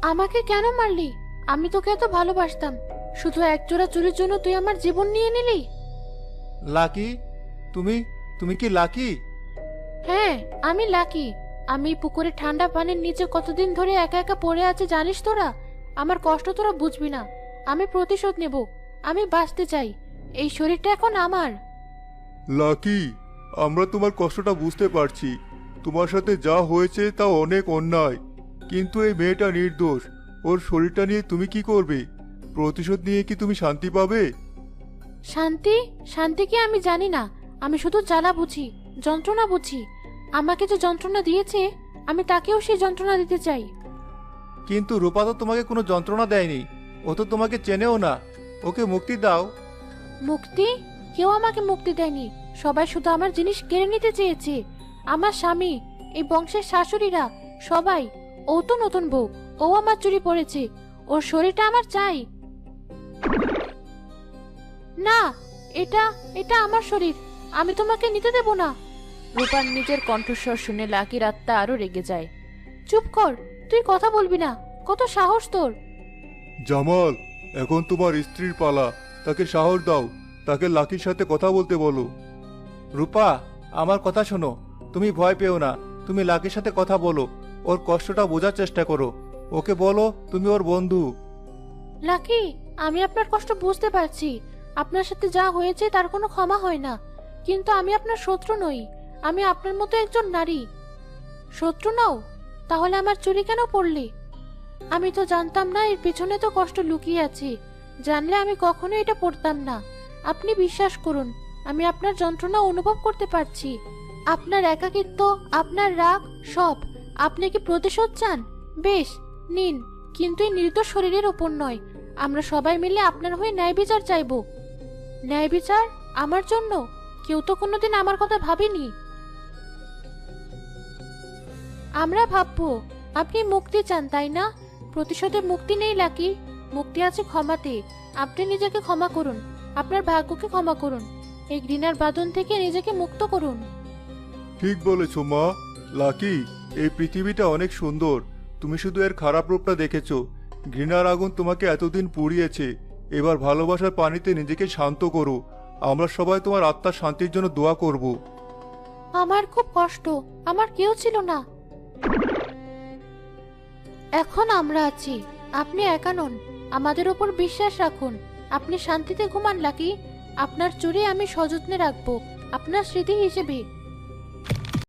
আমাকে কেন মারলি? আমি তোকে এত ভালোবাসতাম, শুধু এক জোড়া চুরির জন্য তুই আমার জীবন নিয়ে নিলি? লাকি, তুমি তুমি কি লাকি? হ্যাঁ, আমি লাকি। আমি পুকুরে ঠান্ডা পানির নিচে কতদিন ধরে একা একা পড়ে আছে জানিস তোরা? আমার কষ্ট তোরা বুঝবি না। আমি প্রতিশোধ নেব। আমি বাঁচতে চাই। এই শরীরটা এখন আমার। লাকি, আমরা তোমার কষ্টটা বুঝতে পারছি। তোমার সাথে যা হয়েছে তা অনেক অন্যায়, কিন্তু এই মেয়েটা নির্দোষ। ওর শরীরটা নিয়ে তুমি কি করবে? প্রতিশোধ নিয়ে কি তুমি শান্তি পাবে? শান্তি? শান্তি কি আমি জানি না। আমি শুধু জ্বালা বুঝি, যন্ত্রণা বুঝি। আমাকে যে যন্ত্রণা দিয়েছে, আমি তাকেও সেই যন্ত্রণা দিতে চাই। কিন্তু রূপা তো তোমাকে কোনো যন্ত্রণা দেয়নি। ও তো তোমাকে চেনেও না। ওকে মুক্তি দাও। মুক্তি? কেউ আমাকে মুক্তি দেয়নি। সবাই শুধু আমার জিনিস কেড়ে নিতে চেয়েছে। আমার স্বামী, এই বংশের শাশুড়িরা, সবাই। ও তো নতুন বউ, ও আমার চুরি পড়েছে। ওর শরীরটা আমার চাই। না, এটা এটা আমার শরীর। আমি তোমাকে নিতে দেব না। রূপার নিজের কণ্ঠস্বর শুনে লাকির আত্মা আরো রেগে যায়। চুপ কর, তুই কথা বলবি না। কত সাহস তোর! জামাল, এখন তোমার স্ত্রীর পালা। তাকে সাহস দাও। তাকে লাকির সাথে কথা বলতে বলো। রূপা, আমার কথা শোনো। তুমি ভয় পেও না। তুমি লাকির সাথে কথা বলো। ওর কষ্টটা বোঝার চেষ্টা করো। ওকে বলো তুমি ওর বন্ধু। লাকি, আমি আপনার কষ্ট বুঝতে পারছি। আপনার সাথে যা হয়েছে তার কোনো ক্ষমা হয় না। কিন্তু আমি আপনার শত্রু নই। আমি আপনার মতো একজন নারী। শত্রু নও? তাহলে আমার চুরি কেন পড়লি? আমি তো জানতাম না এর পেছনে তো কষ্ট লুকিয়ে আছে। জানলে আমি কখনো এটা পড়তাম না। আপনি বিশ্বাস করুন, আমি আপনার যন্ত্রণা অনুভব করতে পারছি। আপনার একাকিত্ব, আপনার রাগ, সব। আপনি কি প্রতিশোধ চান? বেশ, নিন। কিন্তু এই নির্দোষ শরীরের ওপর নয়। আমরা সবাই মিলে আপনার হয়ে ন্যায় বিচার চাইব। ন্যায় বিচার? আমার জন্য? কেউ তো কোনোদিন আমার কথা ভাবেনি। আমরা ভাববো। আপনি মুক্তি চান, তাই না? প্রতিশোধে মুক্তি নেই লাকি। মুক্তি আছে ক্ষমাতে। আপনি নিজেকে ক্ষমা করুন। আপনার ভাগ্যকে ক্ষমা করুন। এই ঘৃণার বাঁধন থেকে নিজেকে মুক্ত করুন। ঠিক বলেছ মা। লাকি, এই পৃথিবীটা অনেক সুন্দর। তুমি শুধু এর খারাপ রূপটা দেখেছো। ঘৃণার আগুন তোমাকে এতদিন পুড়িয়েছে। এবার ভালোবাসার পানিতে নিজেকে শান্ত করো। আমরা সবাই তোমার আত্মার শান্তির জন্য দোয়া করব। আমার খুব কষ্ট। আমার কেউ ছিল না। এখন আমরা আছি। আপনি একা নন। আমাদের উপর বিশ্বাস রাখুন। আপনি শান্তিতে ঘুমান লাকি। আপনার চুরি আমি সযত্নে রাখবো, আপনার স্মৃতি হিসেবে।